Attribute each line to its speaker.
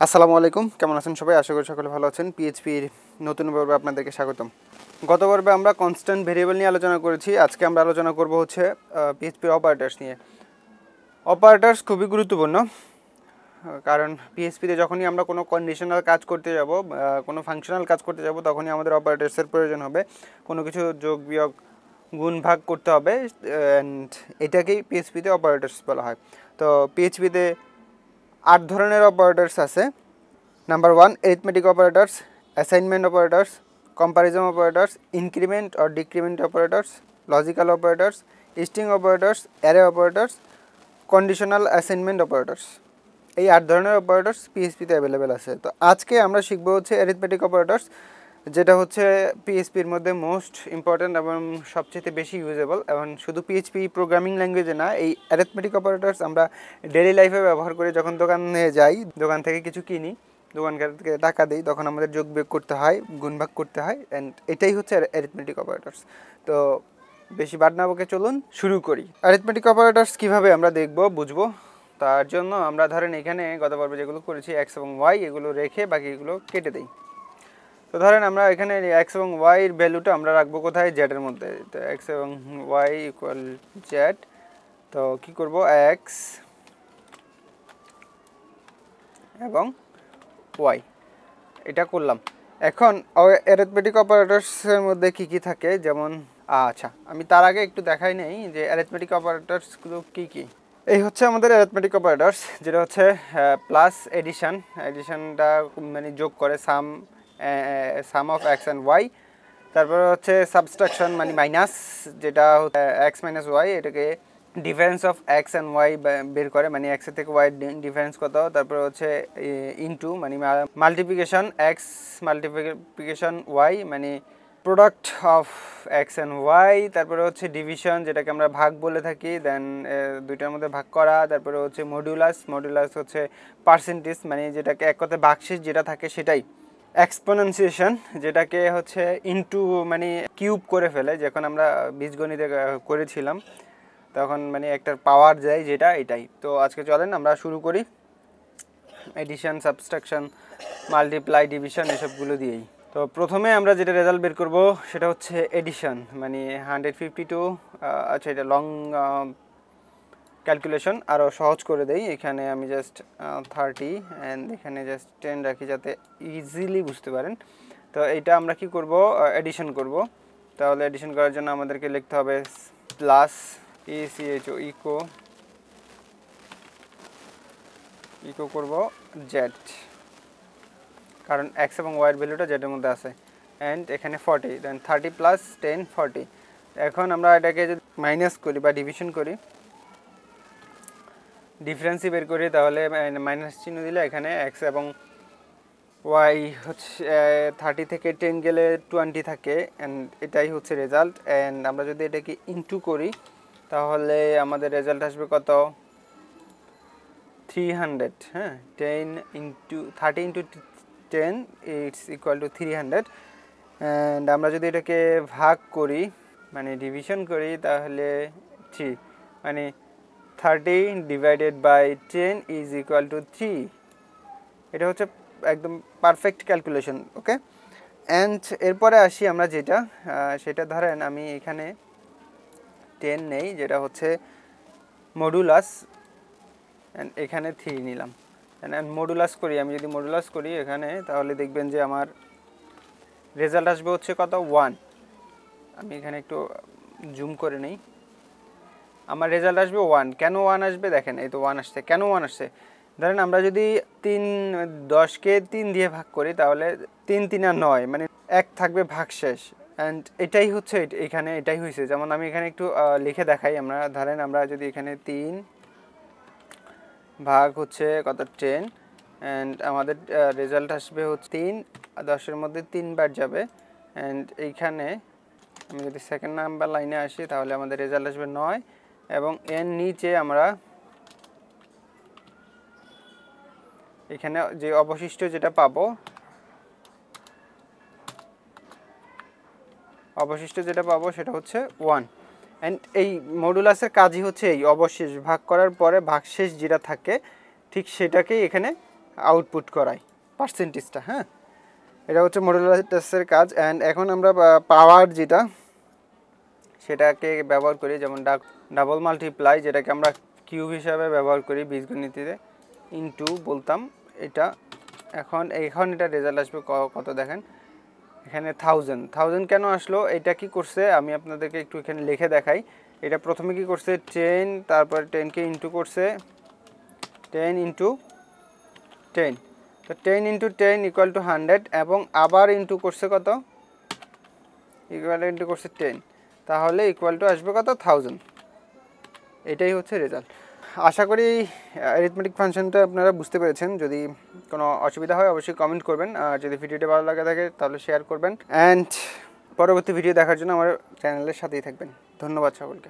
Speaker 1: আসসালামু আলাইকুম, কেমন আছেন সবাই? আশা করি সকলে ভালো আছেন। পিএইচপির নতুন পর্বে আপনাদেরকে স্বাগতম। গত পর্বে আমরা কনস্ট্যান্ট ভেরিয়েবল নিয়ে আলোচনা করেছি। আজকে আমরা আলোচনা করব হচ্ছে পিএইচপির অপারেটরস নিয়ে। অপারেটরস খুবই গুরুত্বপূর্ণ, কারণ পিএইচপিতে যখনই আমরা কোনো কন্ডিশনাল কাজ করতে যাব, কোনো ফাংশনাল কাজ করতে যাব, তখনই আমাদের অপারেটরসের প্রয়োজন হবে। কোনো কিছু যোগ বিয়োগ গুণ ভাগ করতে হবে, অ্যান্ড এটাকেই পিএইচপিতে অপারেটরস বলা হয়। তো পিএইচপিতে 8 ধরনের অপারেটরস আছে। Number 1, arithmetic operators, assignment operators, comparison operators, increment or decrement operators, logical operators, string operators, array operators, conditional assignment operators. এই 8 ধরনের অপারেটরস পিএইচপিতে অ্যাভেলেবেল আছে। তো আজকে আমরা শিখবো হচ্ছে arithmetic operators, যেটা হচ্ছে পিএইচপির মধ্যে মোস্ট ইম্পর্ট্যান্ট এবং সবচেয়ে বেশি ইউজেবল। এবং শুধু পিএইচপি প্রোগ্রামিং ল্যাঙ্গুয়েজে না, এই arithmetic operators আমরা ডেইলি লাইফে ব্যবহার করি। যখন দোকানে যাই, দোকান থেকে কিছু কিনি, দোকানদারকে টাকা দিই, তখন আমাদের যোগ বিয়োগ করতে হয়, গুণ ভাগ করতে হয়, অ্যান্ড এটাই হচ্ছে arithmetic operators। তো বেশি বাদ না বকে চলুন শুরু করি। arithmetic operators কীভাবে আমরা দেখবো, বুঝবো, তার জন্য আমরা ধরেন এখানে গত পর্বে যেগুলো করেছি এক্স এবং ওয়াই, এগুলো রেখে বাকিগুলো কেটে দিই। তো ধরেন আমরা এখানে এক্স এবং ওয়াইয়ের ভ্যালুটা আমরা রাখবো কোথায়? জেডের মধ্যে। তো এক্স এবং ওয়াই ইকুয়াল জেড। তো কী করবো? এক্স এবং ওয়াই এটা করলাম। এখন অ্যারিথমেটিক অপারেটরসের মধ্যে কী কী থাকে, যেমন আচ্ছা আমি তার আগে একটু দেখাই নেই যে অ্যারিথমেটিক অপারেটরসগুলো কী কী। এই হচ্ছে আমাদের অ্যারিথমেটিক অপারেটরস, যেটা হচ্ছে প্লাস এডিশনটা মানে যোগ করে, sum of X and Y. তারপরে হচ্ছে সাবস্ট্রাকশন মানে মাইনাস, যেটা হচ্ছে এক্স মাইনাস ওয়াই, এটাকে difference of X and Y বের করে, মানে এক্সের থেকে ওয়াই ডিফারেন্স কত। তারপরে হচ্ছে ইনটু মানে মাল্টিপ্লিকেশন এক্স মাল্টিপ্লিকেশন ওয়াই, মানে product of X and Y. তারপরে হচ্ছে ডিভিশন, যেটাকে আমরা ভাগ বলে থাকি, দেন দুইটার মধ্যে ভাগ করা। তারপরে হচ্ছে মডুলাস হচ্ছে পার্সেন্টেজ, মানে যেটাকে এক কথায় ভাগশেষ যেটা থাকে সেটাই। এক্সপোনেনশিয়েশন, যেটাকে হচ্ছে ইনটু মানে কিউব করে ফেলে, যখন আমরা বীজগণিতে করেছিলাম তখন মানে একটার পাওয়ার যায়, যেটা এটাই। তো আজকে চলেন আমরা শুরু করি এডিশন, সাবস্ট্রাকশন, মাল্টিপ্লাই, ডিভিশন এসবগুলো দিয়েই। তো প্রথমে আমরা যেটা রেজাল্ট বের করব সেটা হচ্ছে এডিশন, মানে 152। আচ্ছা, এটা লং ক্যালকুলেশন, আরও সহজ করে দেই। এখানে আমি জাস্ট 30 অ্যান্ড এখানে জাস্ট 10 রাখি, যাতে ইজিলি বুঝতে পারেন। তো এইটা আমরা কি করব? এডিশন করব। তাহলে এডিশন করার জন্য আমাদেরকে লিখতে হবে প্লাস ইসিএইচও ইকো করব জেড, কারণ এক্স এবং ওয়াইয়ের ভ্যালুটা জেডের মধ্যে আছে। অ্যান্ড এখানে 40, দেন 30 প্লাস 10 40। এখন আমরা এটাকে যদি মাইনাস করি বা ডিভিশন করি, ডিফারেন্সই বের করি, তাহলে মাইনাস চিহ্ন দিলে এখানে এক্স এবং ওয়াই হচ্ছে 30 থেকে 10 গেলে 20 থাকে, অ্যান্ড এটাই হচ্ছে রেজাল্ট। অ্যান্ড আমরা যদি এটাকে ইনটু করি, তাহলে আমাদের রেজাল্ট আসবে কত? 300। হ্যাঁ, 30 into 10 it's equal to 300। And আমরা যদি এটাকে ভাগ করি মানে ডিভিশন করি, তাহলে 3 মানে 30 divided by 10 is equal to 3। এটা হচ্ছে একদম পারফেক্ট ক্যালকুলেশন। ওকে, অ্যান্ড এরপরে আসি আমরা যেটা, সেটা ধরেন আমি এখানে 10 নেই, যেটা হচ্ছে মডুলাস, অ্যান্ড এখানে 3 নিলাম। অ্যান্ড মডুলাস করি, আমি যদি মডুলাস করি এখানে, তাহলে দেখবেন যে আমার রেজাল্ট আসবে হচ্ছে কত? 1। আমি এখানে একটু জুম করে নেই, আমার রেজাল্ট আসবে 1। কেন 1 আসবে? দেখেন, এই তো 1 আসছে। কেন 1 আসছে? ধরেন আমরা যদি 10কে 3 দিয়ে ভাগ করি, তাহলে 3 3 আর 9, মানে 1 থাকবে ভাগশেষ। অ্যান্ড এটাই হচ্ছে এখানে এটাই হয়েছে। যেমন আমি এখানে একটু লিখে দেখাই। আমরা ধরেন আমরা যদি এখানে 3 ভাগ হচ্ছে কত? 10, অ্যান্ড আমাদের রেজাল্ট আসবে হচ্ছে 3, 10-এর মধ্যে 3 বার যাবে। অ্যান্ড এইখানে আমি যদি সেকেন্ড নাম্বার লাইনে আসি, তাহলে আমাদের রেজাল্ট আসবে 9, এবং এর নিচে আমরা এখানে যে অবশিষ্ট যেটা পাবো, সেটা হচ্ছে 1। অ্যান্ড এই মডুলাসের কাজই হচ্ছে এই অবশেষ ভাগ করার পরে ভাগশেষ যেটা থাকে, ঠিক সেটাকেই এখানে আউটপুট করাই পার্সেন্টেজটা। হ্যাঁ, এটা হচ্ছে মডুলাসের কাজ। অ্যান্ড এখন আমরা পাওয়ার যেটা সেটাকে ব্যবহার করি, যেমন ডাবল মাল্টিপ্লাই, যেটাকে আমরা কিউব হিসাবে ব্যবহার করি বীজগণিতে, ইনটু বলতাম এটা। এখন এটা রেজাল্ট আসবে কত দেখেন, এখানে 1000 কেন আসলো, এটা কি করছে আমি আপনাদেরকে একটু এখানে লিখে দেখাই। এটা প্রথমে কি করছে 10, তারপর 10কে ইনটু করছে 10 ইনটু 10, তো 10 ইনটু 10 ইকুয়াল টু 100, এবং আবার ইনটু করছে কত, ইকুয়াল করছে 10, তাহলে ইকুয়াল টু আসবে কত 1000। এটাই হচ্ছে রেজাল্ট। আশা করি অ্যারিথমেটিক ফাংশনটা আপনারা বুঝতে পেরেছেন। যদি কোনো অসুবিধা হয় অবশ্যই কমেন্ট করবেন, আর যদি ভিডিওটি ভালো লাগে থাকে তাহলে শেয়ার করবেন। অ্যান্ড পরবর্তী ভিডিও দেখার জন্য আমার চ্যানেলের সাথেই থাকবেন। ধন্যবাদ সকলকে।